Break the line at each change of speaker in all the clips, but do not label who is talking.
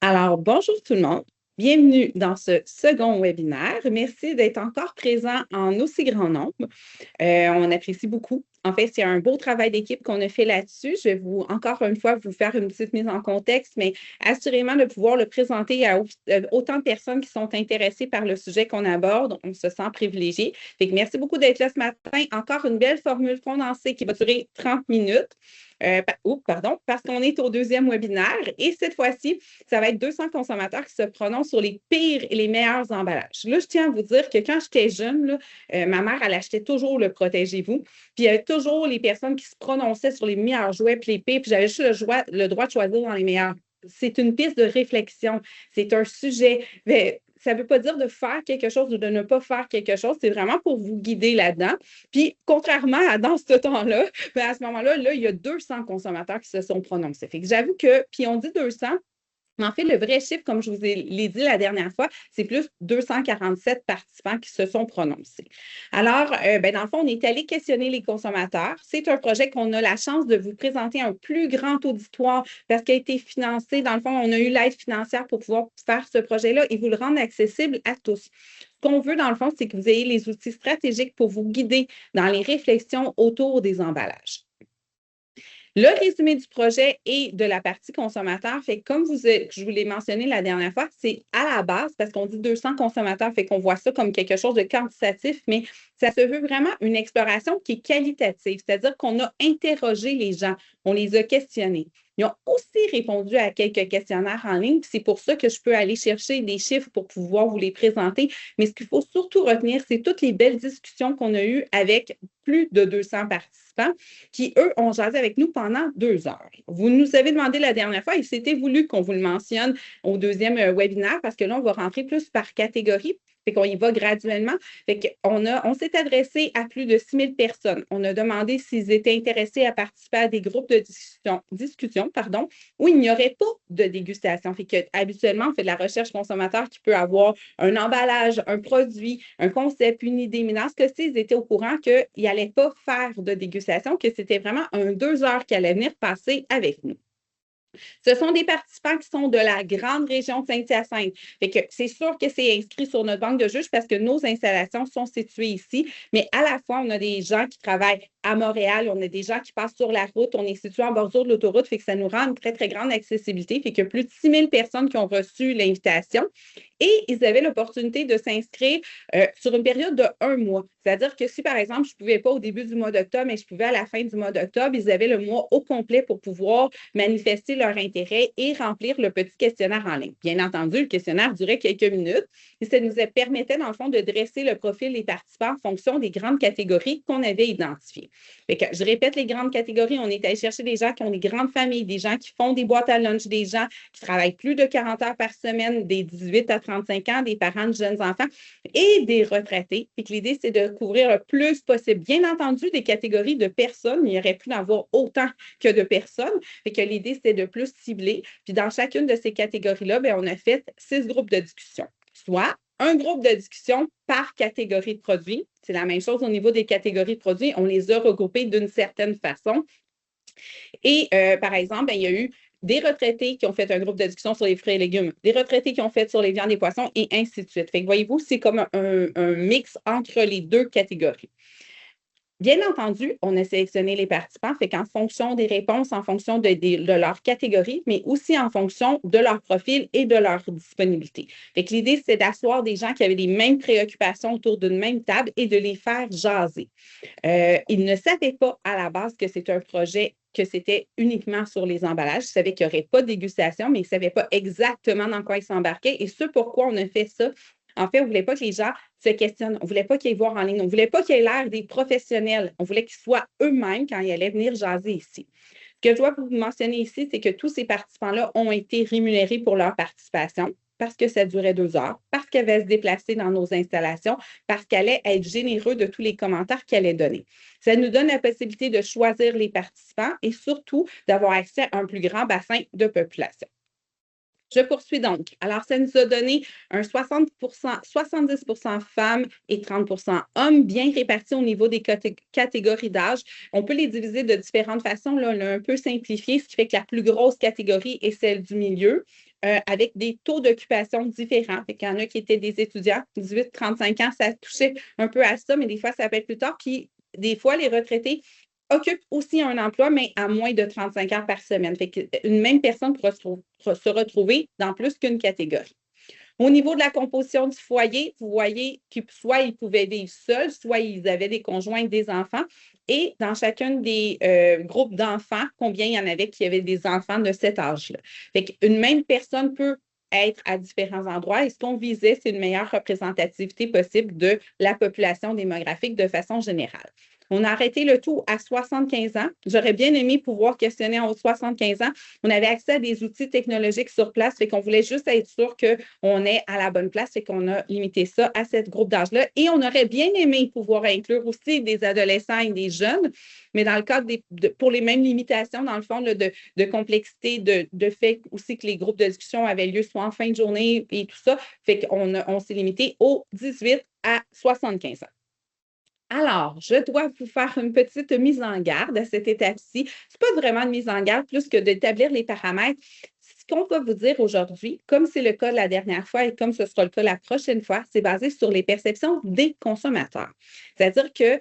Alors, bonjour tout le monde. Bienvenue dans ce second webinaire. Merci d'être encore présent en aussi grand nombre. On apprécie beaucoup. En fait, c'est un beau travail d'équipe qu'on a fait là-dessus. Je vais encore une fois, vous faire une petite mise en contexte, mais assurément de pouvoir le présenter à autant de personnes qui sont intéressées par le sujet qu'on aborde. On se sent privilégié. Fait que merci beaucoup d'être là ce matin. Encore une belle formule condensée qui va durer 30 minutes. Pardon, parce qu'on est au deuxième webinaire et cette fois-ci, ça va être 200 consommateurs qui se prononcent sur les pires et les meilleurs emballages. Là, je tiens à vous dire que quand j'étais jeune, là, ma mère, elle achetait toujours le Protégez-vous. Puis il y avait toujours les personnes qui se prononçaient sur les meilleurs jouets puis les pires. Puis j'avais juste le droit de choisir dans les meilleurs. C'est une piste de réflexion. C'est un sujet. Mais ça ne veut pas dire de faire quelque chose ou de ne pas faire quelque chose. C'est vraiment pour vous guider là-dedans. Puis, contrairement à dans ce temps-là, ben à ce moment-là, là, il y a 200 consommateurs qui se sont prononcés. Fait que j'avoue que, puis on dit 200, mais en fait, le vrai chiffre, comme je vous l'ai dit la dernière fois, c'est plus 247 participants qui se sont prononcés. Alors, dans le fond, on est allé questionner les consommateurs. C'est un projet qu'on a la chance de vous présenter un plus grand auditoire parce qu'il a été financé. Dans le fond, on a eu l'aide financière pour pouvoir faire ce projet-là et vous le rendre accessible à tous. Ce qu'on veut, dans le fond, c'est que vous ayez les outils stratégiques pour vous guider dans les réflexions autour des emballages. Le résumé du projet et de la partie consommateur, fait que comme je vous l'ai mentionné la dernière fois, c'est à la base, parce qu'on dit 200 consommateurs, fait qu'on voit ça comme quelque chose de quantitatif, mais ça se veut vraiment une exploration qui est qualitative, c'est-à-dire qu'on a interrogé les gens, on les a questionnés. Ils ont aussi répondu à quelques questionnaires en ligne, c'est pour ça que je peux aller chercher des chiffres pour pouvoir vous les présenter. Mais ce qu'il faut surtout retenir, c'est toutes les belles discussions qu'on a eues avec plus de 200 participants qui, eux, ont jasé avec nous pendant 2 heures. Vous nous avez demandé la dernière fois et c'était voulu qu'on vous le mentionne au deuxième webinaire parce que là, on va rentrer plus par catégorie. Fait qu'on y va graduellement. Fait on s'est adressé à plus de 6000 personnes. On a demandé s'ils étaient intéressés à participer à des groupes de discussion, où il n'y aurait pas de dégustation. Fait que, habituellement, on fait de la recherche consommateur qui peut avoir un emballage, un produit, un concept, une idée. Mais dans ce cas-ci, ils étaient au courant qu'ils n'allaient pas faire de dégustation, que c'était vraiment 2 heures qu'ils allaient venir passer avec nous. Ce sont des participants qui sont de la grande région de Saint-Hyacinthe. Fait que c'est sûr que c'est inscrit sur notre banque de juges parce que nos installations sont situées ici, mais à la fois, on a des gens qui travaillent à Montréal, on a des gens qui passent sur la route, on est situé en bordure de l'autoroute, fait que ça nous rend une très, très grande accessibilité, fait qu'il y a plus de 6000 personnes qui ont reçu l'invitation et ils avaient l'opportunité de s'inscrire sur une période de 1 mois. C'est-à-dire que si, par exemple, je ne pouvais pas au début du mois d'octobre, mais je pouvais à la fin du mois d'octobre, ils avaient le mois au complet pour pouvoir manifester leur intérêt et remplir le petit questionnaire en ligne. Bien entendu, le questionnaire durait quelques minutes et ça nous permettait, dans le fond, de dresser le profil des participants en fonction des grandes catégories qu'on avait identifiées. Fait que, je répète les grandes catégories. On est allé chercher des gens qui ont des grandes familles, des gens qui font des boîtes à lunch, des gens qui travaillent plus de 40 heures par semaine, des 18 à 35 ans, des parents de jeunes enfants et des retraités. Fait que l'idée, c'est de couvrir le plus possible. Bien entendu, des catégories de personnes, il y aurait pu en avoir autant que de personnes. Fait que l'idée, c'était de plus cibler. Puis dans chacune de ces catégories-là, bien, on a fait 6 groupes de discussion, soit un groupe de discussion par catégorie de produits. C'est la même chose au niveau des catégories de produits. On les a regroupés d'une certaine façon. Et par exemple, bien, il y a eu des retraités qui ont fait un groupe de discussion sur les fruits et légumes, des retraités qui ont fait sur les viandes et poissons et ainsi de suite. Fait que voyez-vous, c'est comme un mix entre les deux catégories. Bien entendu, on a sélectionné les participants, fait qu'en fonction des réponses, en fonction de leur catégorie, mais aussi en fonction de leur profil et de leur disponibilité. Fait que l'idée, c'est d'asseoir des gens qui avaient les mêmes préoccupations autour d'une même table et de les faire jaser. Ils ne savaient pas à la base que c'est un projet que c'était uniquement sur les emballages. Ils savaient qu'il n'y aurait pas de dégustation, mais ils ne savaient pas exactement dans quoi ils s'embarquaient. Et ce pourquoi on a fait ça, en fait, on ne voulait pas que les gens se questionnent. On ne voulait pas qu'ils aillent voir en ligne. On ne voulait pas qu'ils aient l'air des professionnels. On voulait qu'ils soient eux-mêmes quand ils allaient venir jaser ici. Ce que je dois vous mentionner ici, c'est que tous ces participants-là ont été rémunérés pour leur participation parce que ça durait 2 heures, parce qu'ils allaient se déplacer dans nos installations, parce qu'ils allaient être généreux de tous les commentaires qu'ils allaient donner. Ça nous donne la possibilité de choisir les participants et surtout d'avoir accès à un plus grand bassin de population. Je poursuis donc. Alors, ça nous a donné un 70 femmes et 30 hommes, bien répartis au niveau des catégories d'âge. On peut les diviser de différentes façons. Là, on l'a un peu simplifié, ce qui fait que la plus grosse catégorie est celle du milieu. avec des taux d'occupation différents. Il y en a qui étaient des étudiants, 18-35 ans, ça touchait un peu à ça, mais des fois, ça peut être plus tard. Puis, des fois, les retraités occupent aussi un emploi, mais à moins de 35 heures par semaine. Une même personne pourra se retrouver dans plus qu'une catégorie. Au niveau de la composition du foyer, vous voyez que soit ils pouvaient vivre seuls, soit ils avaient des conjoints et des enfants. Et dans chacun des groupes d'enfants, combien il y en avait qui avaient des enfants de cet âge-là. Une même personne peut être à différents endroits et ce qu'on visait, c'est une meilleure représentativité possible de la population démographique de façon générale. On a arrêté le tout à 75 ans. J'aurais bien aimé pouvoir questionner en haut de 75 ans. On avait accès à des outils technologiques sur place, fait qu'on voulait juste être sûr qu'on est à la bonne place et qu'on a limité ça à ce groupe d'âge-là. Et on aurait bien aimé pouvoir inclure aussi des adolescents et des jeunes, mais dans le cadre pour les mêmes limitations, dans le fond, là, de complexité, de fait aussi que les groupes de discussion avaient lieu soit en fin de journée et tout ça, fait qu'on s'est limité aux 18 à 75 ans. Alors, je dois vous faire une petite mise en garde à cette étape-ci. Ce n'est pas vraiment une mise en garde, plus que d'établir les paramètres. Ce qu'on va vous dire aujourd'hui, comme c'est le cas la dernière fois et comme ce sera le cas la prochaine fois, c'est basé sur les perceptions des consommateurs. C'est-à-dire que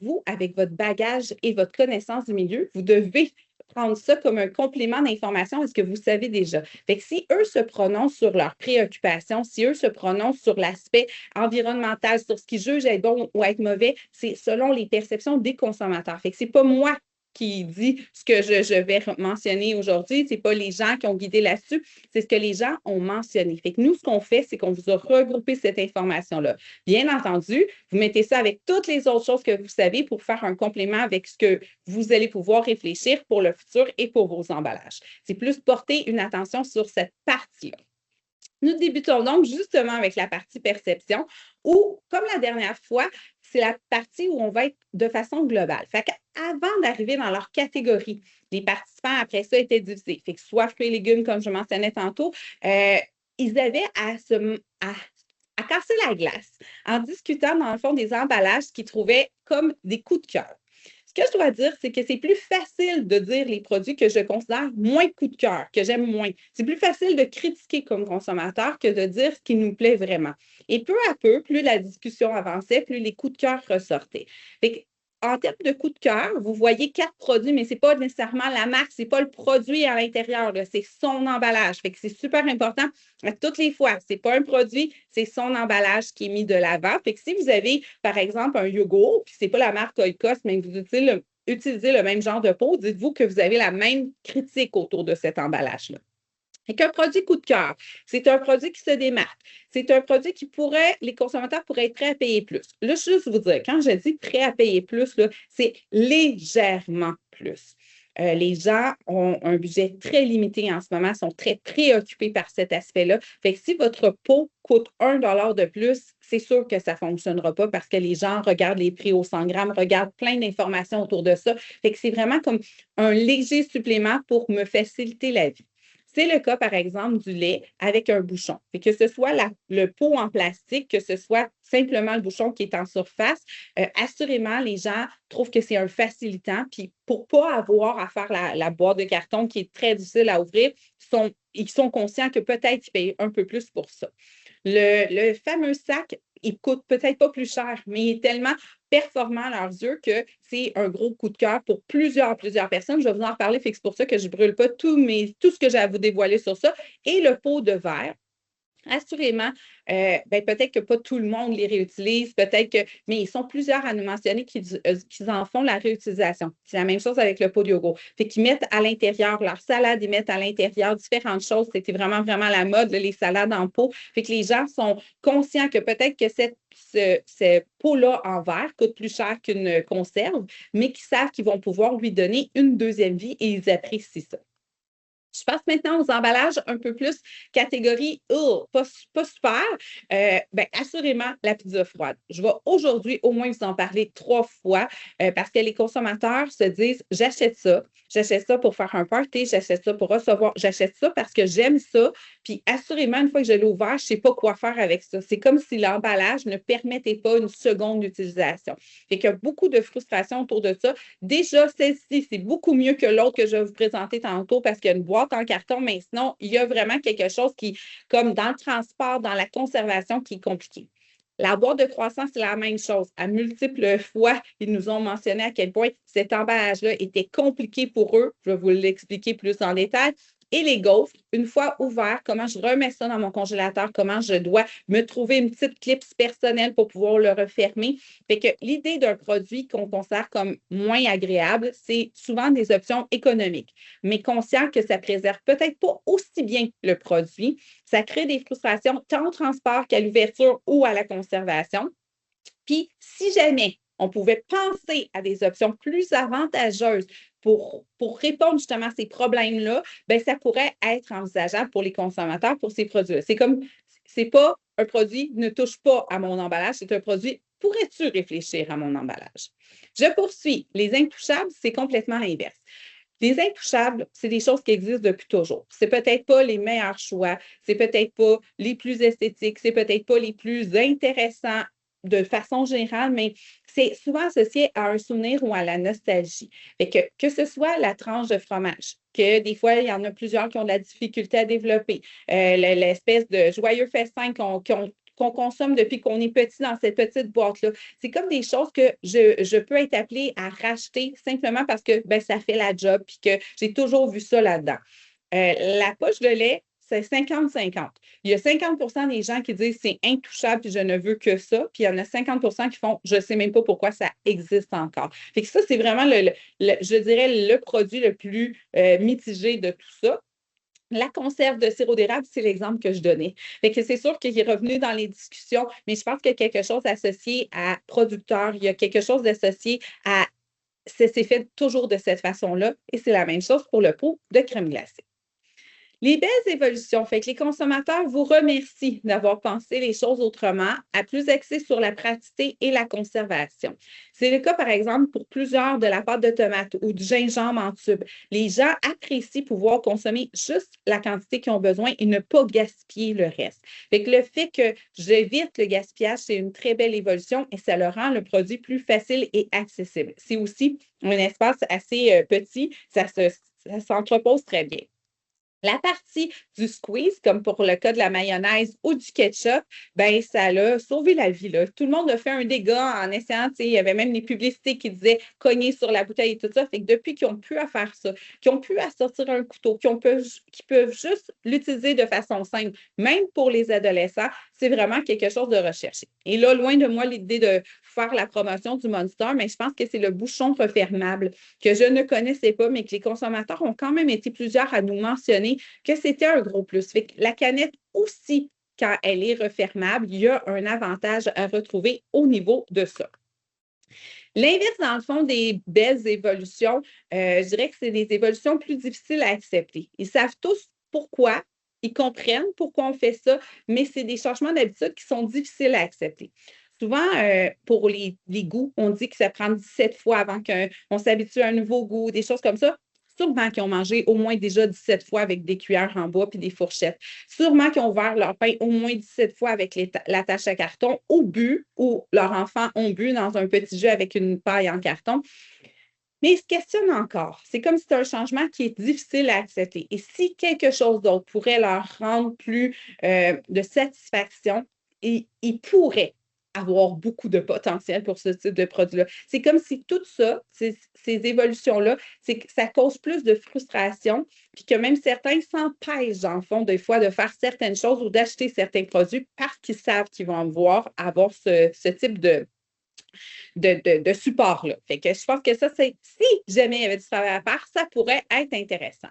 vous, avec votre bagage et votre connaissance du milieu, vous devez prendre ça comme un complément d'information à ce que vous savez déjà. Fait que si eux se prononcent sur leurs préoccupations, si eux se prononcent sur l'aspect environnemental, sur ce qu'ils jugent être bon ou être mauvais, c'est selon les perceptions des consommateurs. Fait que c'est pas moi qui dit ce que je vais mentionner aujourd'hui. Ce n'est pas les gens qui ont guidé là-dessus, c'est ce que les gens ont mentionné. Fait que nous, ce qu'on fait, c'est qu'on vous a regroupé cette information-là. Bien entendu, vous mettez ça avec toutes les autres choses que vous savez pour faire un complément avec ce que vous allez pouvoir réfléchir pour le futur et pour vos emballages. C'est plus porter une attention sur cette partie-là. Nous débutons donc justement avec la partie perception où, comme la dernière fois, c'est la partie où on va être de façon globale. Fait qu'avant d'arriver dans leur catégorie, les participants, après ça, étaient divisés. Fait que soit fruits et légumes, comme je mentionnais tantôt, ils avaient à casser la glace en discutant, dans le fond, des emballages qu'ils trouvaient comme des coups de cœur. Ce que je dois dire, c'est que c'est plus facile de dire les produits que je considère moins coup de cœur, que j'aime moins. C'est plus facile de critiquer comme consommateur que de dire ce qui nous plaît vraiment. Et peu à peu, plus la discussion avançait, plus les coups de cœur ressortaient. En termes de coup de cœur, vous voyez 4 produits, mais ce n'est pas nécessairement la marque, ce n'est pas le produit à l'intérieur, c'est son emballage. Fait que c'est super important à toutes les fois. Ce n'est pas un produit, c'est son emballage qui est mis de l'avant. Fait que si vous avez, par exemple, un yogourt, puis ce n'est pas la marque Oikos, mais que vous utilisez le même genre de pot, dites-vous que vous avez la même critique autour de cet emballage-là. Et qu'un produit coup de cœur, c'est un produit qui se démarque. C'est un produit les consommateurs pourraient être prêts à payer plus. Là, je juste vous dire, quand je dis prêt à payer plus, c'est légèrement plus. Les gens ont un budget très limité en ce moment, sont très préoccupés par cet aspect-là. Fait que si votre pot coûte 1 $ de plus, c'est sûr que ça ne fonctionnera pas parce que les gens regardent les prix au 100 grammes, regardent plein d'informations autour de ça. Fait que c'est vraiment comme un léger supplément pour me faciliter la vie. C'est le cas, par exemple, du lait avec un bouchon. Que ce soit le pot en plastique, que ce soit simplement le bouchon qui est en surface, assurément, les gens trouvent que c'est un facilitant. Puis pour ne pas avoir à faire la boîte de carton qui est très difficile à ouvrir, ils sont conscients que peut-être ils payent un peu plus pour ça. Le fameux sac, il coûte peut-être pas plus cher, mais il est tellement performant à leurs yeux que c'est un gros coup de cœur pour plusieurs personnes. Je vais vous en reparler, c'est pour ça que je ne brûle pas tout ce que j'ai à vous dévoiler sur ça. Et le pot de verre. Assurément, peut-être que pas tout le monde les réutilise, mais ils sont plusieurs à nous mentionner qu'ils en font la réutilisation. C'est la même chose avec le pot de yogourt. Fait qu'ils mettent à l'intérieur leur salade, ils mettent à l'intérieur différentes choses. C'était vraiment, vraiment la mode, là, les salades en pot. Fait que les gens sont conscients que peut-être que ce pot-là en verre coûte plus cher qu'une conserve, mais qu'ils savent qu'ils vont pouvoir lui donner une deuxième vie et ils apprécient ça. Je passe maintenant aux emballages un peu plus catégorie pas super. Assurément, la pizza froide. Je vais aujourd'hui au moins vous en parler 3 fois parce que les consommateurs se disent j'achète ça pour faire un party, j'achète ça pour recevoir, j'achète ça parce que j'aime ça. Puis assurément, une fois que je l'ai ouvert, je ne sais pas quoi faire avec ça. C'est comme si l'emballage ne permettait pas une seconde utilisation. Fait qu'il y a beaucoup de frustration autour de ça. Déjà, celle-ci, c'est beaucoup mieux que l'autre que je vais vous présenter tantôt parce qu'il y a une boîte boîte en carton, mais sinon, il y a vraiment quelque chose qui, comme dans le transport, dans la conservation, qui est compliqué. La boîte de croissant, c'est la même chose. À multiples fois, ils nous ont mentionné à quel point cet emballage-là était compliqué pour eux. Je vais vous l'expliquer plus en détail. Et les gaufres, une fois ouverts, comment je remets ça dans mon congélateur, comment je dois me trouver une petite clip personnelle pour pouvoir le refermer. Fait que l'idée d'un produit qu'on considère comme moins agréable, c'est souvent des options économiques, mais conscient que ça préserve peut-être pas aussi bien le produit. Ça crée des frustrations tant au transport qu'à l'ouverture ou à la conservation. Puis, si jamais on pouvait penser à des options plus avantageuses pour répondre justement à ces problèmes-là, bien, ça pourrait être envisageable pour les consommateurs pour ces produits-là. C'est comme, c'est pas un produit ne touche pas à mon emballage, c'est un produit, pourrais-tu réfléchir à mon emballage? Je poursuis. Les intouchables, c'est complètement l'inverse. Les intouchables, c'est des choses qui existent depuis toujours. C'est peut-être pas les meilleurs choix, c'est peut-être pas les plus esthétiques, c'est peut-être pas les plus intéressants de façon générale, mais c'est souvent associé à un souvenir ou à la nostalgie. Fait que ce soit la tranche de fromage, que des fois, il y en a plusieurs qui ont de la difficulté à développer, l'espèce de joyeux festin qu'on consomme depuis qu'on est petit dans cette petite boîte-là. C'est comme des choses que je peux être appelée à racheter simplement parce que ben, ça fait la job et que j'ai toujours vu ça là-dedans. La poche de lait, c'est 50-50. Il y a 50 des gens qui disent c'est intouchable puis je ne veux que ça. Puis il y en a 50 qui font je ne sais même pas pourquoi ça existe encore. Fait que ça, c'est vraiment, je dirais, le produit le plus mitigé de tout ça. La conserve de sirop d'érable, c'est l'exemple que je donnais. Fait que c'est sûr qu'il est revenu dans les discussions, mais je pense qu'il y a quelque chose associé à producteur, il y a quelque chose associé à c'est fait toujours de cette façon-là, et c'est la même chose pour le pot de crème glacée. Les belles évolutions, fait que les consommateurs vous remercient d'avoir pensé les choses autrement, à plus axer sur la praticité et la conservation. C'est le cas, par exemple, pour plusieurs de la pâte de tomate ou du gingembre en tube. Les gens apprécient pouvoir consommer juste la quantité qu'ils ont besoin et ne pas gaspiller le reste. Fait que le fait que j'évite le gaspillage, c'est une très belle évolution et ça le rend le produit plus facile et accessible. C'est aussi un espace assez petit, ça s'entrepose très bien. La partie du squeeze, comme pour le cas de la mayonnaise ou du ketchup, ben ça l'a sauvé la vie, là. Tout le monde a fait un dégât en essayant, tu sais, il y avait même des publicités qui disaient cogner sur la bouteille et tout ça. Fait que depuis qu'ils ont pu à faire ça, qu'ils ont pu à sortir un couteau, qu'ils peuvent juste l'utiliser de façon simple, même pour les adolescents, c'est vraiment quelque chose de recherché. Et là, loin de moi l'idée de faire la promotion du Monster, mais je pense que c'est le bouchon refermable que je ne connaissais pas, mais que les consommateurs ont quand même été plusieurs à nous mentionner que c'était un gros plus. Fait que la canette aussi, quand elle est refermable, il y a un avantage à retrouver au niveau de ça. L'inverse, dans le fond, des belles évolutions, je dirais que c'est des évolutions plus difficiles à accepter. Ils savent tous pourquoi, ils comprennent pourquoi on fait ça, mais c'est des changements d'habitude qui sont difficiles à accepter. Souvent, pour les goûts, on dit que ça prend 17 fois avant qu'on s'habitue à un nouveau goût, des choses comme ça. Sûrement qu'ils ont mangé au moins déjà 17 fois avec des cuillères en bois puis des fourchettes. Sûrement qu'ils ont ouvert leur pain au moins 17 fois avec la tâche à carton ou bu, ou leurs enfants ont bu dans un petit jeu avec une paille en carton. Mais ils se questionnent encore. C'est comme si c'est un changement qui est difficile à accepter. Et si quelque chose d'autre pourrait leur rendre plus de satisfaction, ils pourraient avoir beaucoup de potentiel pour ce type de produit-là. C'est comme si tout ça, ces évolutions-là, c'est que ça cause plus de frustration, puis que même certains s'empêchent, en fond, des fois, de faire certaines choses ou d'acheter certains produits parce qu'ils savent qu'ils vont avoir ce type de support-là. Fait que je pense que ça, c'est si jamais il y avait du travail à faire, ça pourrait être intéressant.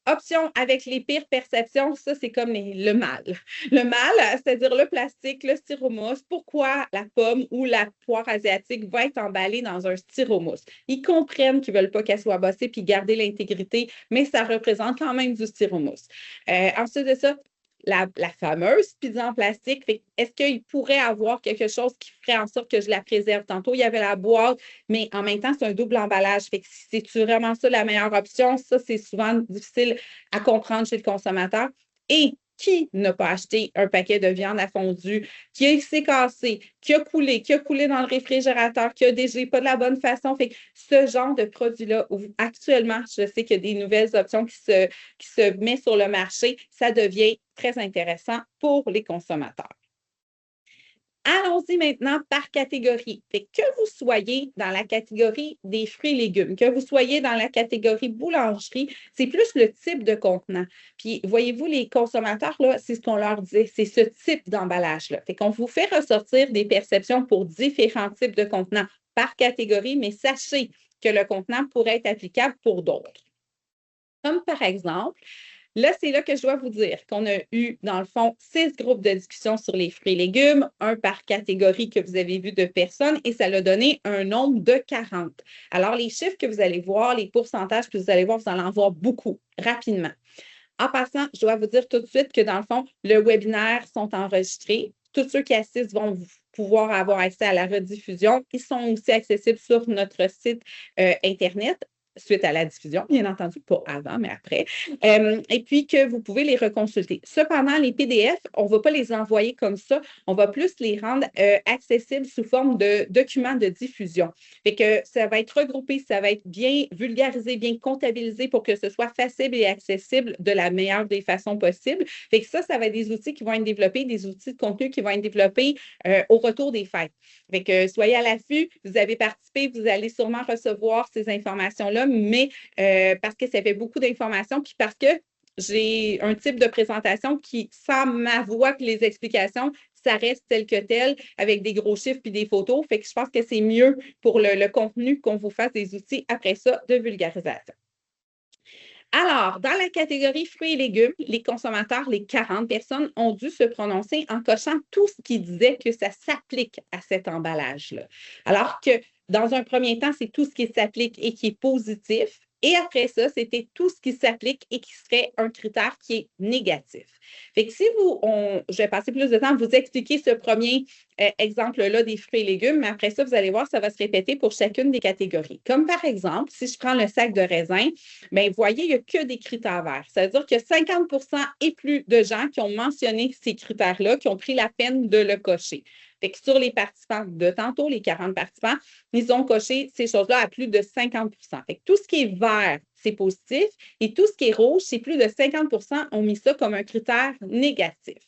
Option avec les pires perceptions, ça, c'est comme le mal. Le mal, c'est-à-dire le plastique, le styromousse. Pourquoi la pomme ou la poire asiatique va être emballée dans un styromousse? Ils comprennent qu'ils ne veulent pas qu'elle soit bossée puis garder l'intégrité, mais ça représente quand même du styromousse. Ensuite de ça, la fameuse pizza en plastique. Est-ce qu'il pourrait avoir quelque chose qui ferait en sorte que je la préserve? Tantôt, il y avait la boîte, mais en même temps, c'est un double emballage. Fait que si c'est vraiment ça la meilleure option, ça, c'est souvent difficile à comprendre chez le consommateur. Et qui n'a pas acheté un paquet de viande à fondue, qui s'est cassé, qui a coulé dans le réfrigérateur, qui a dégelé pas de la bonne façon? Fait que ce genre de produit-là, actuellement, je sais qu'il y a des nouvelles options qui se mettent sur le marché, ça devient très intéressant pour les consommateurs. Allons-y maintenant par catégorie. Fait que vous soyez dans la catégorie des fruits et légumes, que vous soyez dans la catégorie boulangerie, c'est plus le type de contenant. Puis, voyez-vous, les consommateurs, là, c'est ce qu'on leur dit, c'est ce type d'emballage-là. Fait qu'on vous fait ressortir des perceptions pour différents types de contenants par catégorie, mais sachez que le contenant pourrait être applicable pour d'autres. Comme par exemple, là, c'est là que je dois vous dire qu'on a eu, dans le fond, 6 groupes de discussion sur les fruits et légumes, un par catégorie que vous avez vu de personnes, et ça l'a donné un nombre de 40. Alors, les chiffres que vous allez voir, les pourcentages que vous allez voir, vous allez en voir beaucoup, rapidement. En passant, je dois vous dire tout de suite que, dans le fond, le webinaire sont enregistrés. Tous ceux qui assistent vont pouvoir avoir accès à la rediffusion. Ils sont aussi accessibles sur notre site Internet suite à la diffusion, bien entendu, pas avant, mais après, et puis que vous pouvez les reconsulter. Cependant, les PDF, on ne va pas les envoyer comme ça, on va plus les rendre accessibles sous forme de documents de diffusion. Fait que ça va être regroupé, ça va être bien vulgarisé, bien comptabilisé pour que ce soit facile et accessible de la meilleure des façons possibles. Fait que ça va être des outils qui vont être développés, des outils de contenu qui vont être développés au retour des fêtes. Fait que soyez à l'affût, vous avez participé, vous allez sûrement recevoir ces informations-là, mais parce que ça fait beaucoup d'informations, puis parce que j'ai un type de présentation qui, sans ma voix et les explications, ça reste tel que tel, avec des gros chiffres puis des photos. Fait que je pense que c'est mieux pour le contenu qu'on vous fasse des outils après ça de vulgarisation. Alors, dans la catégorie fruits et légumes, les consommateurs, les 40 personnes, ont dû se prononcer en cochant tout ce qui disait que ça s'applique à cet emballage-là. Alors que dans un premier temps, c'est tout ce qui s'applique et qui est positif. Et après ça, c'était tout ce qui s'applique et qui serait un critère qui est négatif. Fait que si je vais passer plus de temps à vous expliquer ce premier exemple-là des fruits et légumes, mais après ça, vous allez voir, ça va se répéter pour chacune des catégories. Comme par exemple, si je prends le sac de raisin, bien, vous voyez, il n'y a que des critères verts. Ça veut dire que 50 et plus de gens qui ont mentionné ces critères-là, qui ont pris la peine de le cocher. Fait que sur les participants de tantôt, les 40 participants, ils ont coché ces choses-là à plus de 50 Fait que tout ce qui est vert, c'est positif, et tout ce qui est rouge, c'est plus de 50 ont mis ça comme un critère négatif,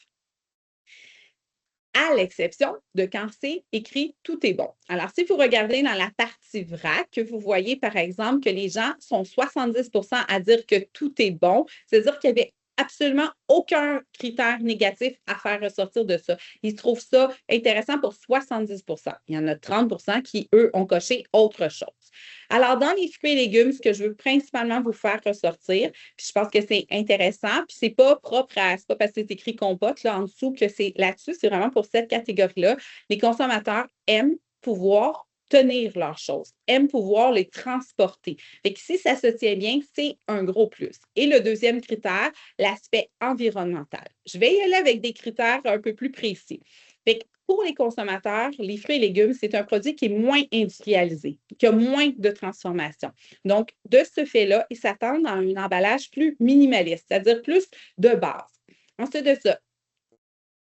à l'exception de quand c'est écrit tout est bon. Alors, si vous regardez dans la partie vrac, que vous voyez, par exemple, que les gens sont 70 à dire que tout est bon, c'est-à-dire qu'il y avait absolument aucun critère négatif à faire ressortir de ça. Ils trouvent ça intéressant pour 70 Il y en a 30 qui, eux, ont coché autre chose. Alors, dans les fruits et légumes, ce que je veux principalement vous faire ressortir, puis je pense que c'est intéressant, puis c'est pas propre c'est pas parce que c'est écrit compote là en dessous que c'est là-dessus, c'est vraiment pour cette catégorie-là. Les consommateurs aiment pouvoir tenir leurs choses, aiment pouvoir les transporter. Fait que si ça se tient bien, c'est un gros plus. Et le deuxième critère, l'aspect environnemental. Je vais y aller avec des critères un peu plus précis. Fait que pour les consommateurs, les fruits et légumes, c'est un produit qui est moins industrialisé, qui a moins de transformation. Donc, de ce fait-là, ils s'attendent à un emballage plus minimaliste, c'est-à-dire plus de base. Ensuite de ça,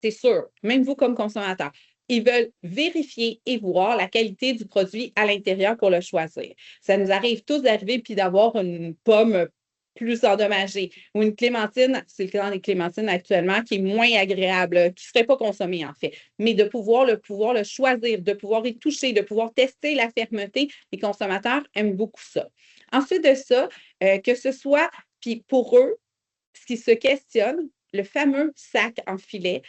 c'est sûr, même vous comme consommateur, ils veulent vérifier et voir la qualité du produit à l'intérieur pour le choisir. Ça nous arrive tous d'arriver puis d'avoir une pomme plus endommagée ou une clémentine, c'est le cas des clémentines actuellement, qui est moins agréable, qui ne serait pas consommée en fait. Mais de pouvoir le choisir, de pouvoir y toucher, de pouvoir tester la fermeté, les consommateurs aiment beaucoup ça. Ensuite de ça, que ce soit, puis pour eux, ce qui se questionne, le fameux sac en filet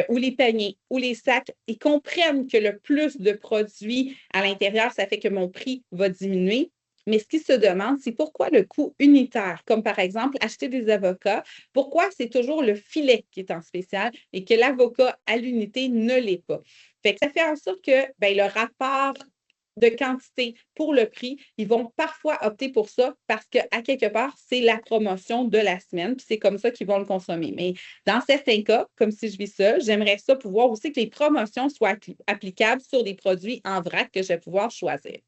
ou les paniers ou les sacs, ils comprennent que le plus de produits à l'intérieur, ça fait que mon prix va diminuer. Mais ce qu'ils se demandent, c'est pourquoi le coût unitaire, comme par exemple acheter des avocats, pourquoi c'est toujours le filet qui est en spécial et que l'avocat à l'unité ne l'est pas. Fait que ça fait en sorte que ben, le rapport de quantité pour le prix, ils vont parfois opter pour ça parce qu'à quelque part, c'est la promotion de la semaine, puis c'est comme ça qu'ils vont le consommer. Mais dans certains cas, comme si je vis ça, j'aimerais ça pouvoir aussi que les promotions soient applicables sur des produits en vrac que je vais pouvoir choisir.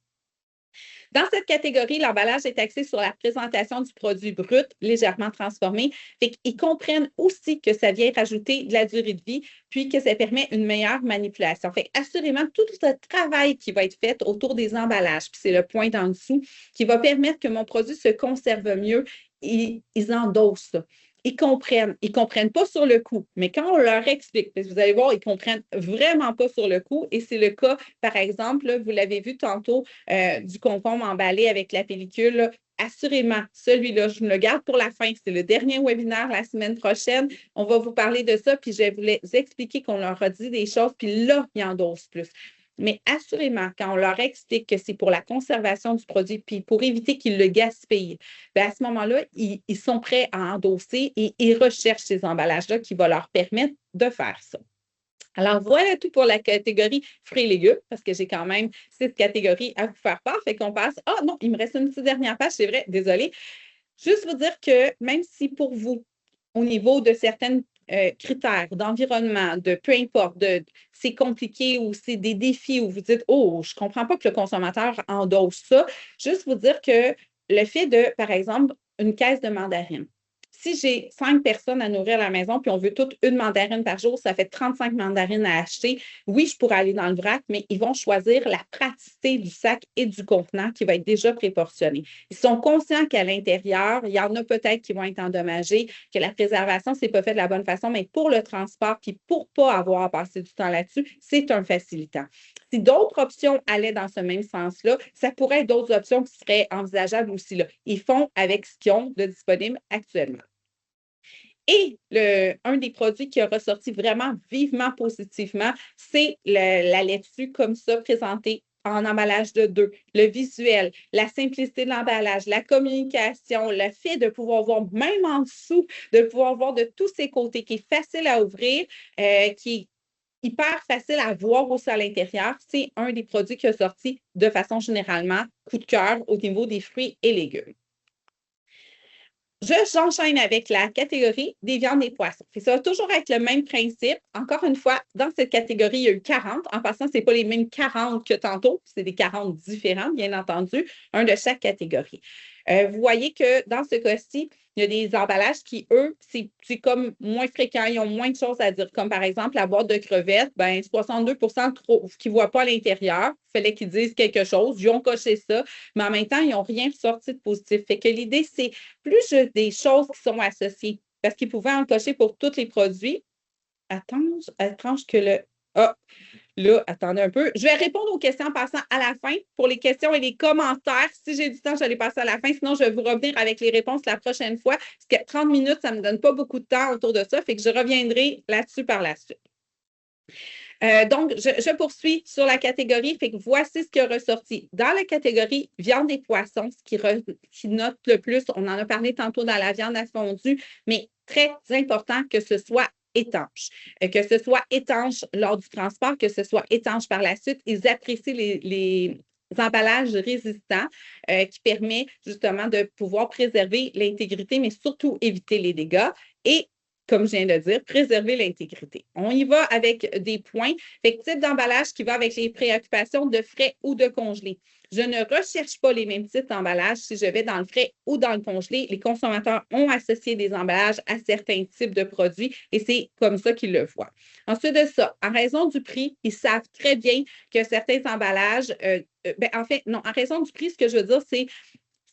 Dans cette catégorie, l'emballage est axé sur la présentation du produit brut, légèrement transformé. Fait qu'ils comprennent aussi que ça vient rajouter de la durée de vie, puis que ça permet une meilleure manipulation. Fait assurément, tout ce travail qui va être fait autour des emballages, puis c'est le point d'en dessous, qui va permettre que mon produit se conserve mieux, ils endossent ça. Ils comprennent pas sur le coup, mais quand on leur explique, parce que vous allez voir, ils comprennent vraiment pas sur le coup, et c'est le cas, par exemple, là, vous l'avez vu tantôt, du concombre emballé avec la pellicule, là, assurément, celui-là, je me le garde pour la fin. C'est le dernier webinaire la semaine prochaine. On va vous parler de ça, puis je vais vous expliquer qu'on leur a dit des choses, puis là, ils endossent plus. Mais assurément, quand on leur explique que c'est pour la conservation du produit, puis pour éviter qu'ils le gaspillent, bien à ce moment-là, ils sont prêts à endosser et ils recherchent ces emballages-là qui vont leur permettre de faire ça. Alors, voilà tout pour la catégorie fruits et légumes, parce que j'ai quand même 6 catégories à vous faire part. Fait qu'on passe. Ah non, il me reste une petite dernière page, c'est vrai, désolée. Juste vous dire que même si pour vous, au niveau de certains critères d'environnement, de peu importe, c'est compliqué ou c'est des défis où vous dites, oh, je ne comprends pas que le consommateur endosse ça, juste vous dire que le fait de, par exemple, une caisse de mandarines. Si j'ai 5 personnes à nourrir à la maison, puis on veut toutes une mandarine par jour, ça fait 35 mandarines à acheter. Oui, je pourrais aller dans le vrac, mais ils vont choisir la praticité du sac et du contenant qui va être déjà préportionné. Ils sont conscients qu'à l'intérieur, il y en a peut-être qui vont être endommagés, que la préservation, ce n'est pas fait de la bonne façon, mais pour le transport, puis pour ne pas avoir à passer du temps là-dessus, c'est un facilitant. Si d'autres options allaient dans ce même sens-là, ça pourrait être d'autres options qui seraient envisageables aussi là. Ils font avec ce qu'ils ont de disponible actuellement. Et un des produits qui a ressorti vraiment vivement positivement, c'est la laitue comme ça présentée en emballage de 2. Le visuel, la simplicité de l'emballage, la communication, le fait de pouvoir voir même en dessous, de pouvoir voir de tous ses côtés, qui est facile à ouvrir, qui est hyper facile à voir aussi à l'intérieur, c'est un des produits qui a sorti de façon généralement coup de cœur au niveau des fruits et légumes. J'enchaîne avec la catégorie des viandes et poissons. Ça va toujours être le même principe. Encore une fois, dans cette catégorie, il y a eu 40. En passant, ce n'est pas les mêmes 40 que tantôt, c'est des 40 différents, bien entendu, un de chaque catégorie. Vous voyez que dans ce cas-ci, il y a des emballages qui, eux, c'est comme moins fréquent, ils ont moins de choses à dire. Comme par exemple, la boîte de crevettes, ben 62 qui ne voient pas à l'intérieur. Il fallait qu'ils disent quelque chose. Ils ont coché ça, mais en même temps, ils n'ont rien ressorti de positif. Fait que l'idée, c'est plus des choses qui sont associées. Parce qu'ils pouvaient en cocher pour tous les produits. Attends que le. Ah, là, attendez un peu. Je vais répondre aux questions en passant à la fin. Pour les questions et les commentaires, si j'ai du temps, je vais les passer à la fin. Sinon, je vais vous revenir avec les réponses la prochaine fois. Parce que 30 minutes, ça ne me donne pas beaucoup de temps autour de ça. Fait que je reviendrai là-dessus par la suite. Donc, je poursuis sur la catégorie. Fait que voici ce qui est ressorti. Dans la catégorie viande et poissons, qui note le plus, on en a parlé tantôt dans la viande à fondue, mais très important que ce soit étanche. Que ce soit étanche lors du transport, que ce soit étanche par la suite. Ils apprécient les emballages résistants qui permet justement de pouvoir préserver l'intégrité, mais surtout éviter les dégâts. Et comme je viens de dire, préserver l'intégrité. On y va avec des points. Fait que type d'emballage qui va avec les préoccupations de frais ou de congelé. Je ne recherche pas les mêmes types d'emballage si je vais dans le frais ou dans le congelé. Les consommateurs ont associé des emballages à certains types de produits et c'est comme ça qu'ils le voient. Ensuite de ça, en raison du prix, ils savent très bien que certains emballages, en fait, non, en raison du prix, ce que je veux dire, c'est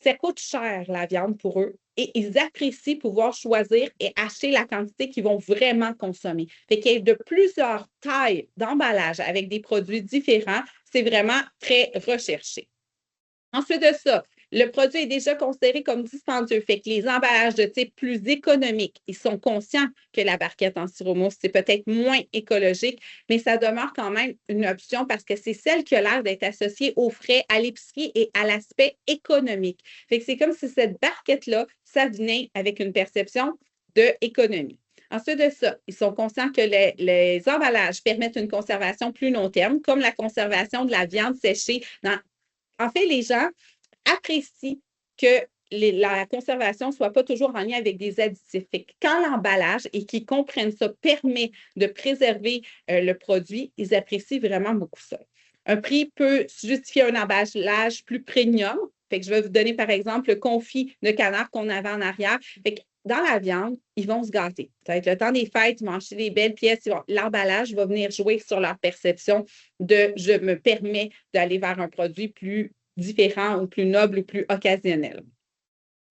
ça coûte cher, la viande, pour eux. Et ils apprécient pouvoir choisir et acheter la quantité qu'ils vont vraiment consommer. Fait qu'il y ait de plusieurs tailles d'emballage avec des produits différents, c'est vraiment très recherché. Ensuite de ça, le produit est déjà considéré comme dispendieux. Fait que les emballages de type plus économique, ils sont conscients que la barquette en styromousse, c'est peut-être moins écologique, mais ça demeure quand même une option parce que c'est celle qui a l'air d'être associée aux frais, à l'épicerie et à l'aspect économique. Fait que c'est comme si cette barquette-là, ça venait avec une perception d'économie. Ensuite de ça, ils sont conscients que les emballages permettent une conservation plus long terme, comme la conservation de la viande séchée en fait, les gens apprécient que la conservation ne soit pas toujours en lien avec des additifs. Fait que quand l'emballage et qu'ils comprennent ça permet de préserver le produit, ils apprécient vraiment beaucoup ça. Un prix peut justifier un emballage plus premium. Fait que je vais vous donner, par exemple, le confit de canard qu'on avait en arrière. Fait que dans la viande, ils vont se gâter. Ça va être le temps des fêtes, ils vont acheter des belles pièces. L'emballage va venir jouer sur leur perception de je me permets d'aller vers un produit plus différent ou plus noble ou plus occasionnel.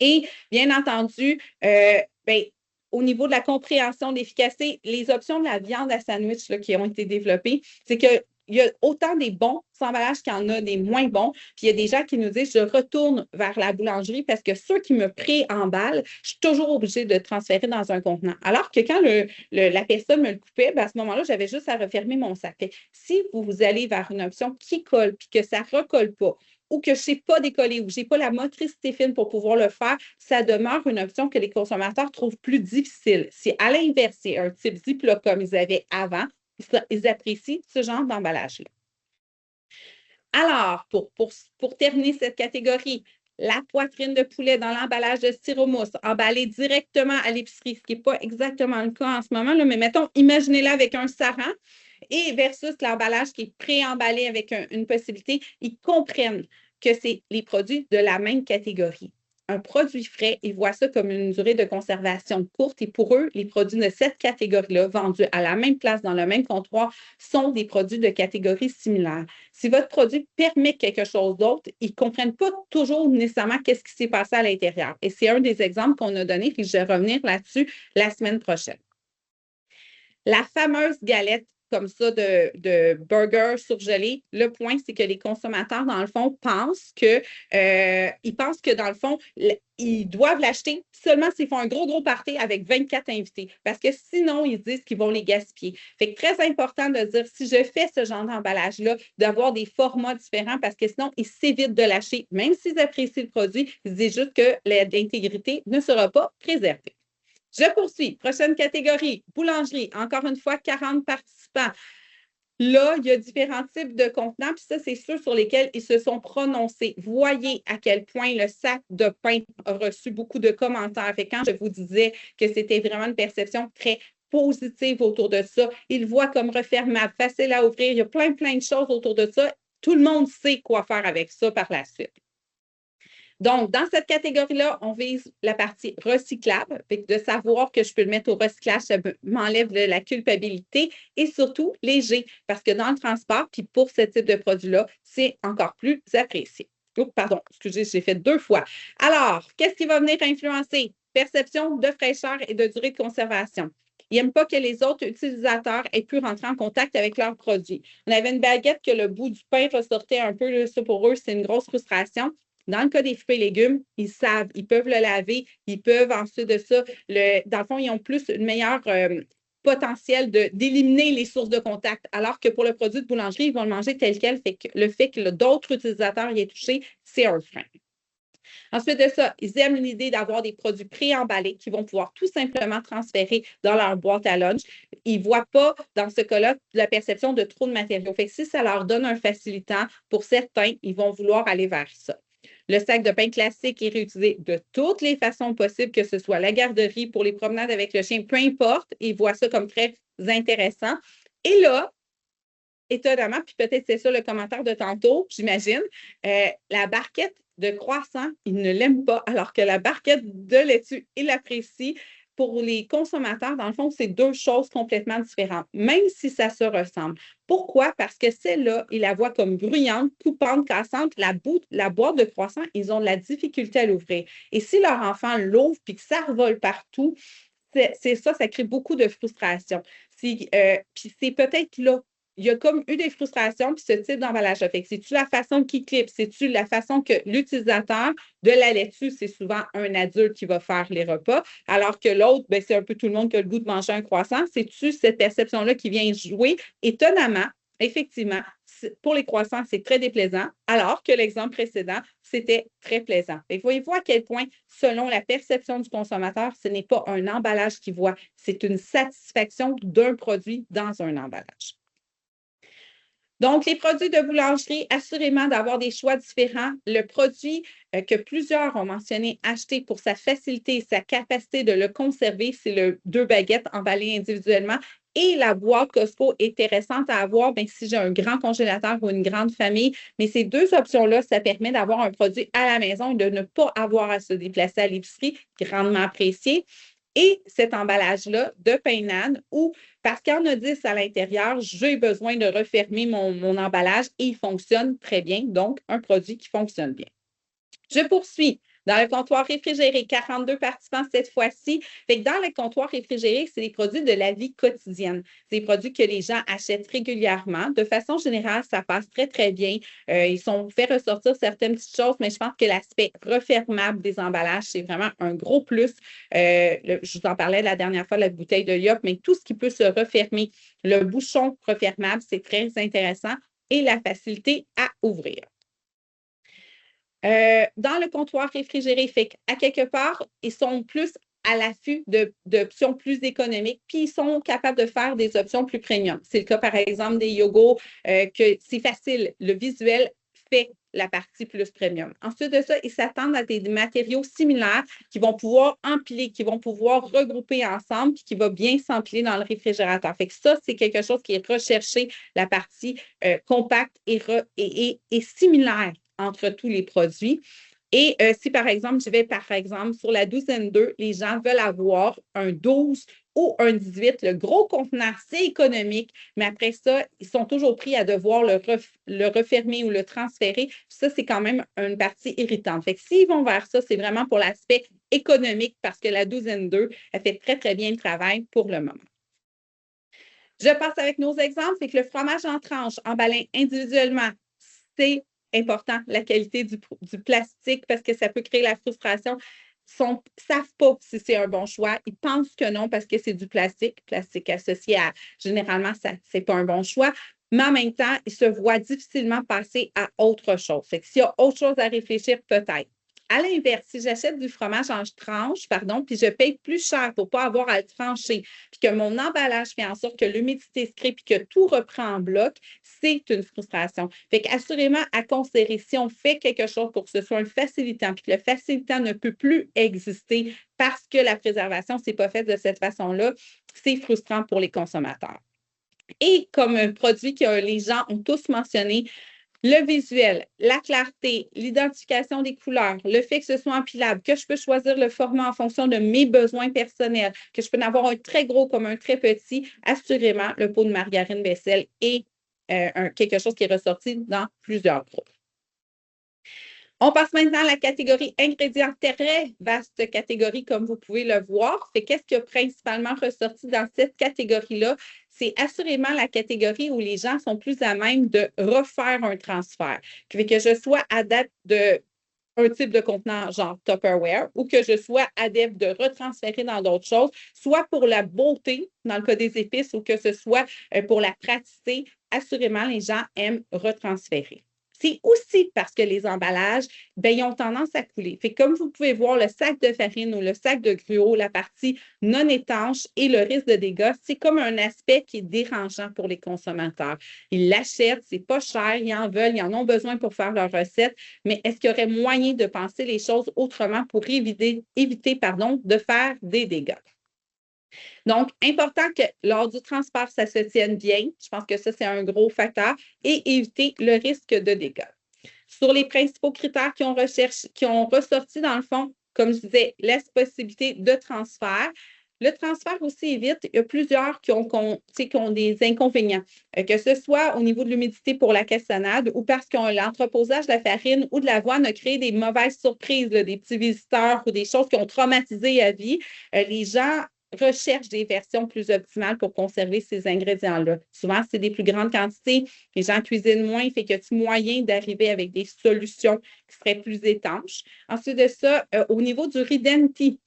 Et bien entendu, ben, au niveau de la compréhension d'efficacité, les options de la viande à sandwich là, qui ont été développées, c'est qu'il y a autant des bons emballages qu'il y en a des moins bons. Puis il y a des gens qui nous disent je retourne vers la boulangerie parce que ceux qui me pré-emballent, je suis toujours obligée de transférer dans un contenant. Alors que quand la personne me le coupait, ben, à ce moment-là, j'avais juste à refermer mon sac. Fait, si vous allez vers une option qui colle puis que ça ne recolle pas, ou que je ne sais pas décoller, ou je n'ai pas la motricité fine pour pouvoir le faire, ça demeure une option que les consommateurs trouvent plus difficile. Si à l'inverse, c'est un type Ziploc comme ils avaient avant, ils apprécient ce genre d'emballage-là. Alors, pour terminer cette catégorie, la poitrine de poulet dans l'emballage de styromousse, emballée directement à l'épicerie, ce qui n'est pas exactement le cas en ce moment, là, mais mettons, imaginez-la avec un saran et versus l'emballage qui est pré-emballé avec une possibilité, ils comprennent que c'est les produits de la même catégorie. Un produit frais, ils voient ça comme une durée de conservation courte et pour eux, les produits de cette catégorie-là, vendus à la même place, dans le même comptoir, sont des produits de catégorie similaire. Si votre produit permet quelque chose d'autre, ils ne comprennent pas toujours nécessairement qu'est-ce qui s'est passé à l'intérieur. Et c'est un des exemples qu'on a donné, puis je vais revenir là-dessus la semaine prochaine. La fameuse galette comme ça de burger surgelé, le point, c'est que les consommateurs, dans le fond, pensent que dans le fond, ils doivent l'acheter seulement s'ils font un gros party avec 24 invités. Parce que sinon, ils disent qu'ils vont les gaspiller. Fait que très important de dire, si je fais ce genre d'emballage-là, d'avoir des formats différents parce que sinon, ils s'évitent de lâcher. Même s'ils apprécient le produit, ils disent juste que l'intégrité ne sera pas préservée. Je poursuis. Prochaine catégorie, boulangerie. Encore une fois, 40 participants. Là, il y a différents types de contenants, puis ça, c'est ceux sur lesquels ils se sont prononcés. Voyez à quel point le sac de pain a reçu beaucoup de commentaires. Fait quand je vous disais que c'était vraiment une perception très positive autour de ça, ils le voient comme refermable, facile à ouvrir. Il y a plein de choses autour de ça. Tout le monde sait quoi faire avec ça par la suite. Donc, dans cette catégorie-là, on vise la partie recyclable, de savoir que je peux le mettre au recyclage, ça m'enlève la culpabilité et surtout léger, parce que dans le transport, puis pour ce type de produit-là, c'est encore plus apprécié. Oh, pardon, excusez, j'ai fait 2 fois. Alors, qu'est-ce qui va venir influencer? Perception de fraîcheur et de durée de conservation. Ils n'aiment pas que les autres utilisateurs aient pu rentrer en contact avec leurs produits. On avait une baguette que le bout du pain ressortait un peu, là, ça pour eux, c'est une grosse frustration. Dans le cas des fruits et légumes, ils savent, ils peuvent le laver, ils peuvent ensuite de ça, dans le fond, ils ont plus une meilleure potentiel d'éliminer les sources de contact, alors que pour le produit de boulangerie, ils vont le manger tel quel, fait que le fait que d'autres utilisateurs y aient touché, c'est un frein. Ensuite de ça, ils aiment l'idée d'avoir des produits pré-emballés qui vont pouvoir tout simplement transférer dans leur boîte à lunch. Ils ne voient pas, dans ce cas-là, la perception de trop de matériaux. Fait que si ça leur donne un facilitant, pour certains, ils vont vouloir aller vers ça. Le sac de pain classique est réutilisé de toutes les façons possibles, que ce soit la garderie, pour les promenades avec le chien, peu importe. Ils voient ça comme très intéressant. Et là, étonnamment, puis peut-être c'est ça le commentaire de tantôt, j'imagine, la barquette de croissant, ils ne l'aiment pas, alors que la barquette de laitue, ils l'apprécient. Pour les consommateurs, dans le fond, c'est 2 choses complètement différentes, même si ça se ressemble. Pourquoi? Parce que celle-là, ils la voient comme bruyante, coupante, cassante. La boîte de croissant, ils ont de la difficulté à l'ouvrir. Et si leur enfant l'ouvre puis que ça revole partout, c'est ça crée beaucoup de frustration. Puis c'est peut-être là. Il y a comme eu des frustrations, puis ce type d'emballage-là. Fait que c'est-tu la façon qui clip? C'est-tu la façon que l'utilisateur de la laitue, c'est souvent un adulte qui va faire les repas, alors que l'autre, ben, c'est un peu tout le monde qui a le goût de manger un croissant. C'est-tu cette perception-là qui vient jouer? Étonnamment, effectivement, pour les croissants, c'est très déplaisant, alors que l'exemple précédent, c'était très plaisant. Voyez-vous à quel point, selon la perception du consommateur, ce n'est pas un emballage qu'il voit, c'est une satisfaction d'un produit dans un emballage. Donc, les produits de boulangerie, assurément d'avoir des choix différents. Le produit que plusieurs ont mentionné acheter pour sa facilité et sa capacité de le conserver, c'est le 2 baguettes emballées individuellement. Et la boîte Costco est intéressante à avoir bien, si j'ai un grand congélateur ou une grande famille. Mais ces deux options-là, ça permet d'avoir un produit à la maison et de ne pas avoir à se déplacer à l'épicerie, grandement apprécié. Et cet emballage-là de Peinade, où, parce qu'il y en a 10 à l'intérieur, j'ai besoin de refermer mon emballage et il fonctionne très bien. Donc, un produit qui fonctionne bien. Je poursuis. Dans le comptoir réfrigéré, 42 participants cette fois-ci. Fait que dans le comptoir réfrigéré, c'est des produits de la vie quotidienne. C'est des produits que les gens achètent régulièrement. De façon générale, ça passe très, très bien. Ils sont fait ressortir certaines petites choses, mais je pense que l'aspect refermable des emballages, c'est vraiment un gros plus. Je vous en parlais la dernière fois, la bouteille de Yop, mais tout ce qui peut se refermer, le bouchon refermable, c'est très intéressant et la facilité à ouvrir. Dans le comptoir réfrigéré, fait à quelque part, ils sont plus à l'affût d'options plus économiques, puis ils sont capables de faire des options plus premium. C'est le cas, par exemple, des yogos, que c'est facile. Le visuel fait la partie plus premium. Ensuite de ça, ils s'attendent à des matériaux similaires qui vont pouvoir empiler, qui vont pouvoir regrouper ensemble, puis qui va bien s'empiler dans le réfrigérateur. Fait que ça, c'est quelque chose qui est recherché, la partie compacte et similaire entre tous les produits. Et si, par exemple, je vais, par exemple, sur la douzaine 2, les gens veulent avoir un 12 ou un 18, le gros contenant, c'est économique, mais après ça, ils sont toujours pris à devoir le refermer ou le transférer. Ça, c'est quand même une partie irritante. Fait que s'ils vont vers ça, c'est vraiment pour l'aspect économique parce que la douzaine 2, elle fait très, très bien le travail pour le moment. Je passe avec nos exemples. C'est que le fromage en tranches, emballé individuellement, c'est important, la qualité du plastique, parce que ça peut créer la frustration. Ils ne savent pas si c'est un bon choix. Ils pensent que non parce que c'est du plastique associé à, généralement, ce n'est pas un bon choix. Mais en même temps, ils se voient difficilement passer à autre chose. Fait que s'il y a autre chose à réfléchir, peut-être. À l'inverse, si j'achète du fromage en tranches, puis je paye plus cher pour ne pas avoir à le trancher, puis que mon emballage fait en sorte que l'humidité se crée, puis que tout reprend en bloc, c'est une frustration. Fait qu'assurément, à considérer, si on fait quelque chose pour que ce soit un facilitant, puis que le facilitant ne peut plus exister parce que la préservation ne s'est pas faite de cette façon-là, c'est frustrant pour les consommateurs. Et comme un produit que les gens ont tous mentionné, le visuel, la clarté, l'identification des couleurs, le fait que ce soit empilable, que je peux choisir le format en fonction de mes besoins personnels, que je peux en avoir un très gros comme un très petit, assurément, le pot de margarine vaisselle est quelque chose qui est ressorti dans plusieurs groupes. On passe maintenant à la catégorie ingrédients, très vaste catégorie, comme vous pouvez le voir. Qu'est-ce qui a principalement ressorti dans cette catégorie-là? C'est assurément la catégorie où les gens sont plus à même de refaire un transfert. Que je sois adepte d'un type de contenant genre Tupperware ou que je sois adepte de retransférer dans d'autres choses, soit pour la beauté, dans le cas des épices, ou que ce soit pour la praticité, assurément, les gens aiment retransférer. C'est aussi parce que les emballages, ils ont tendance à couler. Comme vous pouvez voir, le sac de farine ou le sac de gruau, la partie non étanche et le risque de dégâts, c'est comme un aspect qui est dérangeant pour les consommateurs. Ils l'achètent, c'est pas cher, ils en veulent, ils en ont besoin pour faire leur recette, mais est-ce qu'il y aurait moyen de penser les choses autrement pour éviter de faire des dégâts? Donc, important que lors du transport, ça se tienne bien. Je pense que ça, c'est un gros facteur et éviter le risque de dégâts. Sur les principaux critères qui ont ressorti, dans le fond, comme je disais, la possibilité de transfert. Le transfert aussi est vite. Il y a plusieurs qui ont des inconvénients, que ce soit au niveau de l'humidité pour la caissonnade ou parce que l'entreposage de la farine ou de l'avoine a créé des mauvaises surprises, là, des petits visiteurs ou des choses qui ont traumatisé à vie. Les gens recherchent des versions plus optimales pour conserver ces ingrédients-là. Souvent, c'est des plus grandes quantités. Les gens cuisinent moins, fait qu'il y a moyen d'arriver avec des solutions qui seraient plus étanches. Ensuite de ça, au niveau du Ridenti,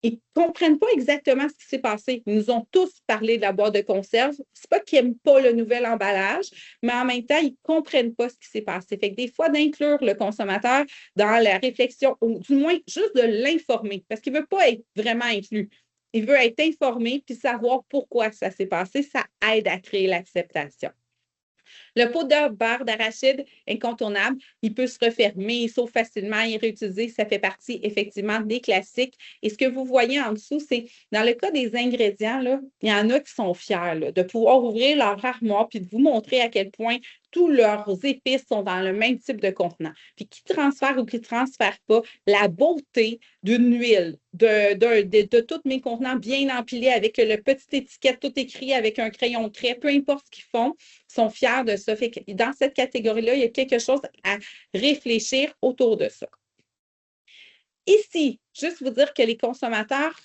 ils ne comprennent pas exactement ce qui s'est passé. Ils nous ont tous parlé de la boîte de conserve. C'est pas qu'ils n'aiment pas le nouvel emballage, mais en même temps, ils ne comprennent pas ce qui s'est passé. Fait que des fois, d'inclure le consommateur dans la réflexion, ou du moins juste de l'informer, parce qu'il ne veut pas être vraiment inclus. Il veut être informé puis savoir pourquoi ça s'est passé. Ça aide à créer l'acceptation. Le pot de beurre d'arachide, incontournable, il peut se refermer, il s'ouvre facilement, il est réutilisé, ça fait partie effectivement des classiques. Et ce que vous voyez en dessous, c'est dans le cas des ingrédients, là, il y en a qui sont fiers là, de pouvoir ouvrir leur armoire puis de vous montrer à quel point tous leurs épices sont dans le même type de contenant. Puis qui transfère ou qui ne transfère pas, la beauté d'une huile, de tous mes contenants bien empilés avec le petit étiquette, tout écrit avec un crayon de trait, peu importe ce qu'ils font, ils sont fiers de ça. Fait que dans cette catégorie-là, il y a quelque chose à réfléchir autour de ça. Ici, juste vous dire que les consommateurs,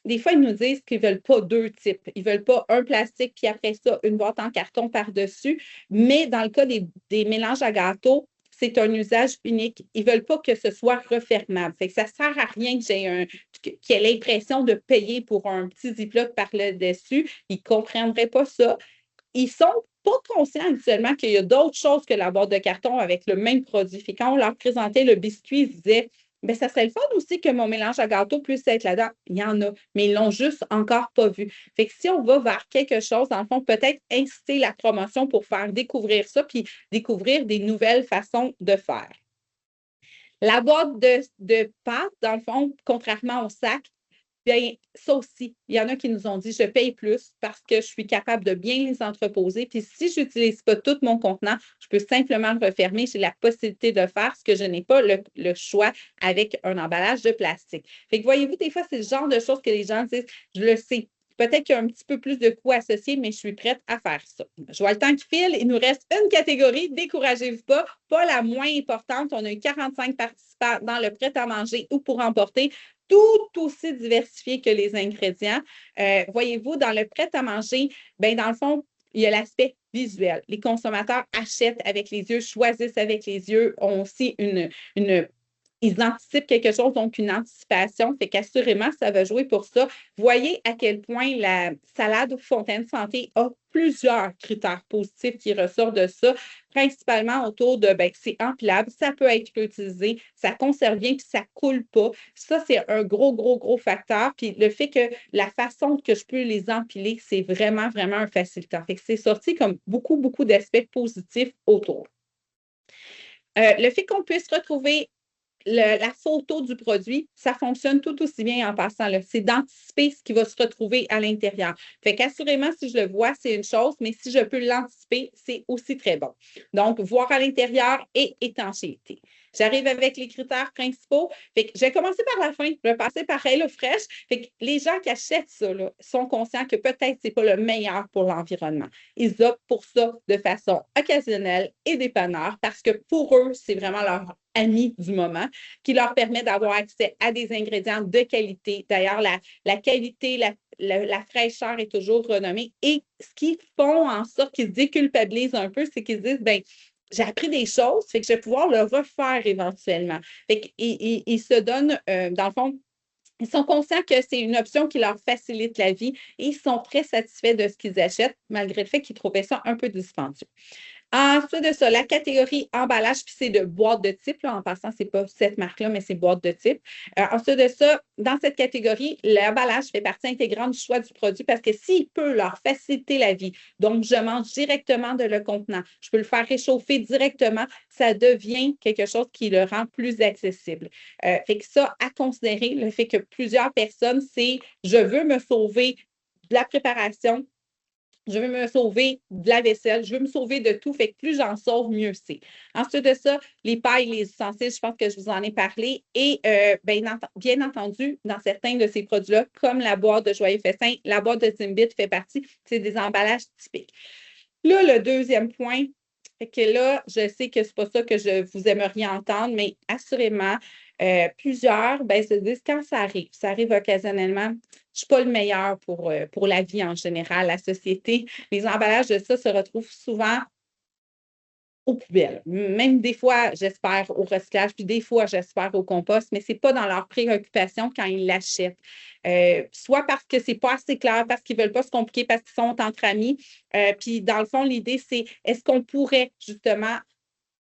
des fois, ils nous disent qu'ils ne veulent pas deux types. Ils ne veulent pas un plastique, puis après ça, une boîte en carton par-dessus. Mais dans le cas des mélanges à gâteaux, c'est un usage unique. Ils ne veulent pas que ce soit refermable. Fait que ça ne sert à rien qu'il y ait l'impression de payer pour un petit Ziploc par le dessus. Ils ne comprendraient pas ça. Ils sont pas conscients actuellement qu'il y a d'autres choses que la boîte de carton avec le même produit. Fait quand on leur présentait le biscuit, ils disaient bien, ça serait le fun aussi que mon mélange à gâteau puisse être là-dedans. Il y en a, mais ils l'ont juste encore pas vu. Fait que si on va vers quelque chose, dans le fond, peut-être inciter la promotion pour faire découvrir ça, puis découvrir des nouvelles façons de faire. La boîte de pâtes, dans le fond, contrairement au sac, bien, ça aussi, il y en a qui nous ont dit je paye plus parce que je suis capable de bien les entreposer. Puis si je n'utilise pas tout mon contenant, je peux simplement le refermer. J'ai la possibilité de faire ce que je n'ai pas le choix avec un emballage de plastique. Fait que voyez-vous, des fois, c'est le genre de choses que les gens disent je le sais. Peut-être qu'il y a un petit peu plus de coûts associés, mais je suis prête à faire ça. Je vois le temps qui file. Il nous reste une catégorie. Découragez-vous pas la moins importante. On a eu 45 participants dans le prêt-à-manger ou pour emporter, tout aussi diversifié que les ingrédients. Voyez-vous, dans le prêt-à-manger, bien, dans le fond, il y a l'aspect visuel. Les consommateurs achètent avec les yeux, choisissent avec les yeux, ont aussi ils anticipent quelque chose, donc une anticipation. Fait qu'assurément, ça va jouer pour ça. Voyez à quel point la salade Fontaine Santé a plusieurs critères positifs qui ressortent de ça, principalement autour de, ben, c'est empilable, ça peut être réutilisé, ça conserve bien, puis ça coule pas. Ça, c'est un gros facteur. Puis le fait que la façon que je peux les empiler, c'est vraiment un facilitant. Fait que c'est sorti comme beaucoup d'aspects positifs autour. Le fait qu'on puisse retrouver la photo du produit, ça fonctionne tout aussi bien en passant. C'est d'anticiper ce qui va se retrouver à l'intérieur. Fait qu'assurément, si je le vois, c'est une chose, mais si je peux l'anticiper, c'est aussi très bon. Donc, voir à l'intérieur et étanchéité. J'arrive avec les critères principaux. Fait que je vais commencer par la fin, je vais passer par HelloFresh. Fait que les gens qui achètent ça là, sont conscients que peut-être ce n'est pas le meilleur pour l'environnement. Ils optent pour ça de façon occasionnelle et dépanneur parce que pour eux, c'est vraiment leur ami du moment qui leur permet d'avoir accès à des ingrédients de qualité. D'ailleurs, la qualité, la fraîcheur est toujours renommée. Et ce qu'ils font en sorte qu'ils se déculpabilisent un peu, c'est qu'ils disent, bien, j'ai appris des choses, fait que je vais pouvoir le refaire éventuellement. Fait qu'ils se donnent, dans le fond, ils sont conscients que c'est une option qui leur facilite la vie et ils sont très satisfaits de ce qu'ils achètent, malgré le fait qu'ils trouvaient ça un peu dispendieux. Ensuite de ça, la catégorie emballage, puis c'est de boîte de type. Là, en passant, ce n'est pas cette marque-là, mais c'est boîte de type. Ensuite de ça, dans cette catégorie, l'emballage fait partie intégrante du choix du produit parce que s'il peut leur faciliter la vie, donc je mange directement de le contenant, je peux le faire réchauffer directement, ça devient quelque chose qui le rend plus accessible. Fait que ça, à considérer, le fait que plusieurs personnes, c'est je veux me sauver de la préparation, je veux me sauver de la vaisselle, je veux me sauver de tout. Fait que plus j'en sauve, mieux c'est. Ensuite de ça, les pailles, les ustensiles, je pense que je vous en ai parlé. Et bien entendu, dans certains de ces produits-là, comme la boîte de Joyeux Festin, la boîte de Timbit fait partie, c'est des emballages typiques. Là, le deuxième point, fait que là, je sais que ce n'est pas ça que vous aimeriez entendre, mais assurément, plusieurs se disent quand ça arrive occasionnellement, je ne suis pas le meilleur pour la vie en général, la société. Les emballages de ça se retrouvent souvent aux poubelles. Même des fois, j'espère au recyclage, puis des fois, j'espère au compost, mais ce n'est pas dans leur préoccupation quand ils l'achètent. Soit parce que ce n'est pas assez clair, parce qu'ils ne veulent pas se compliquer, parce qu'ils sont entre amis. Puis dans le fond, l'idée, c'est est-ce qu'on pourrait justement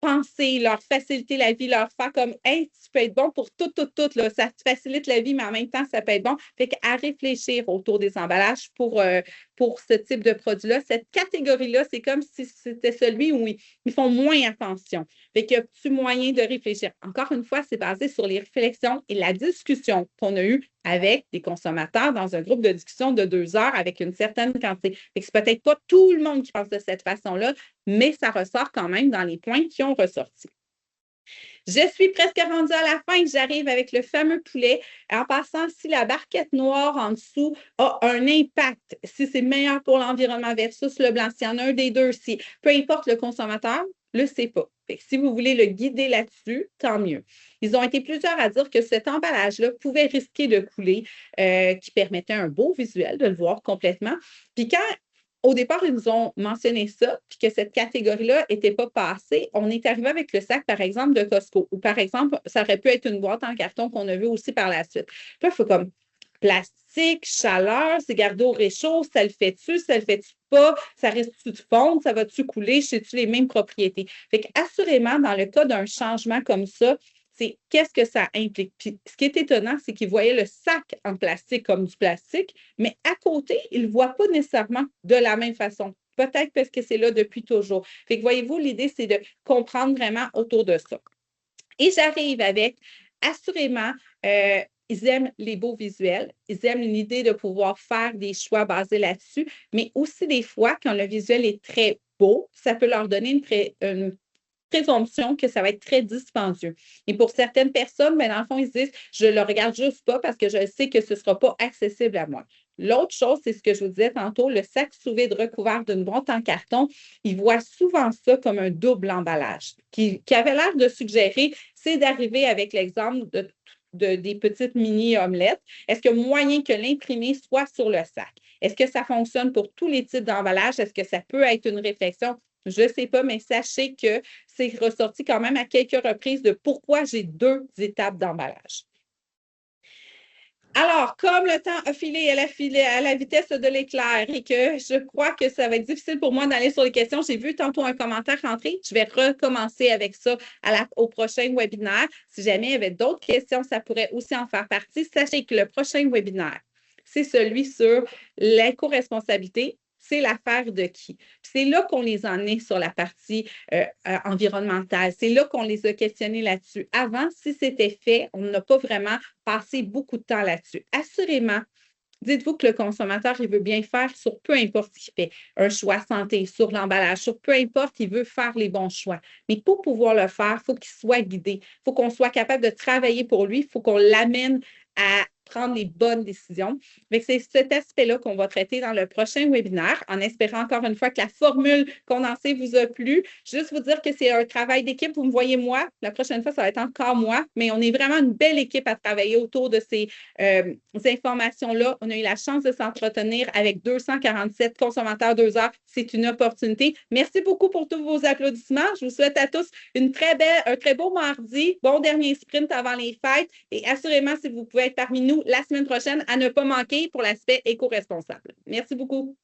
penser, leur faciliter la vie, leur faire comme hey, tu peux être bon pour tout, là. Ça te facilite la vie, mais en même temps, ça peut être bon. Fait qu'à réfléchir autour des emballages pour ce type de produit-là. Cette catégorie-là, c'est comme si c'était celui où ils font moins attention. Fait qu'il y a-tu moyen de réfléchir? Encore une fois, c'est basé sur les réflexions et la discussion qu'on a eue avec des consommateurs dans un groupe de discussion de 2 heures avec une certaine quantité. Fait que c'est peut-être pas tout le monde qui pense de cette façon-là, mais ça ressort quand même dans les points qui ont ressorti. Je suis presque rendue à la fin. J'arrive avec le fameux poulet. En passant, si la barquette noire en dessous a un impact, si c'est meilleur pour l'environnement versus le blanc, s'il y en a un des deux, si peu importe le consommateur, le sait pas. Fait que si vous voulez le guider là-dessus, tant mieux. Ils ont été plusieurs à dire que cet emballage-là pouvait risquer de couler, qui permettait un beau visuel de le voir complètement. Puis quand au départ, ils nous ont mentionné ça, puis que cette catégorie-là n'était pas passée. On est arrivé avec le sac, par exemple, de Costco, ou par exemple, ça aurait pu être une boîte en carton qu'on a vu aussi par la suite. Puis là, il faut comme plastique, chaleur, c'est gardé au réchaud, ça le fait-tu pas, ça risque-tu de fondre, ça va-tu couler, sais-tu les mêmes propriétés. Fait qu'assurément, dans le cas d'un changement comme ça, c'est qu'est-ce que ça implique. Puis ce qui est étonnant, c'est qu'ils voyaient le sac en plastique comme du plastique, mais à côté, ils ne le voient pas nécessairement de la même façon. Peut-être parce que c'est là depuis toujours. Fait que voyez-vous, l'idée, c'est de comprendre vraiment autour de ça. Et j'arrive avec, assurément, ils aiment les beaux visuels, ils aiment l'idée de pouvoir faire des choix basés là-dessus, mais aussi des fois, quand le visuel est très beau, ça peut leur donner une présomption que ça va être très dispendieux. Et pour certaines personnes, mais dans le fond, ils se disent, je ne le regarde juste pas parce que je sais que ce ne sera pas accessible à moi. L'autre chose, c'est ce que je vous disais tantôt, le sac sous vide recouvert d'une boîte en carton, ils voient souvent ça comme un double emballage. Qui avait l'air de suggérer, c'est d'arriver avec l'exemple des petites mini-omelettes. Est-ce qu'il y a moyen que l'imprimé soit sur le sac? Est-ce que ça fonctionne pour tous les types d'emballages? Est-ce que ça peut être une réflexion? Je ne sais pas, mais sachez que c'est ressorti quand même à quelques reprises de pourquoi j'ai 2 étapes d'emballage. Alors, comme le temps a filé à la vitesse de l'éclair et que je crois que ça va être difficile pour moi d'aller sur les questions, j'ai vu tantôt un commentaire rentrer. Je vais recommencer avec ça au prochain webinaire. Si jamais il y avait d'autres questions, ça pourrait aussi en faire partie. Sachez que le prochain webinaire, c'est celui sur l'éco-responsabilité. C'est l'affaire de qui? C'est là qu'on les en est sur la partie environnementale. C'est là qu'on les a questionnés là-dessus. Avant, si c'était fait, on n'a pas vraiment passé beaucoup de temps là-dessus. Assurément, dites-vous que le consommateur, il veut bien faire sur peu importe ce qu'il fait. Un choix santé, sur l'emballage, sur peu importe, il veut faire les bons choix. Mais pour pouvoir le faire, il faut qu'il soit guidé. Il faut qu'on soit capable de travailler pour lui. Il faut qu'on l'amène à prendre les bonnes décisions. C'est cet aspect-là qu'on va traiter dans le prochain webinaire, en espérant encore une fois que la formule condensée vous a plu. Juste vous dire que c'est un travail d'équipe. Vous me voyez moi. La prochaine fois, ça va être encore moi, mais on est vraiment une belle équipe à travailler autour de ces informations-là. On a eu la chance de s'entretenir avec 247 consommateurs 2 heures. C'est une opportunité. Merci beaucoup pour tous vos applaudissements. Je vous souhaite à tous un très beau mardi, bon dernier sprint avant les fêtes et assurément, si vous pouvez être parmi nous la semaine prochaine, à ne pas manquer pour l'aspect éco-responsable. Merci beaucoup.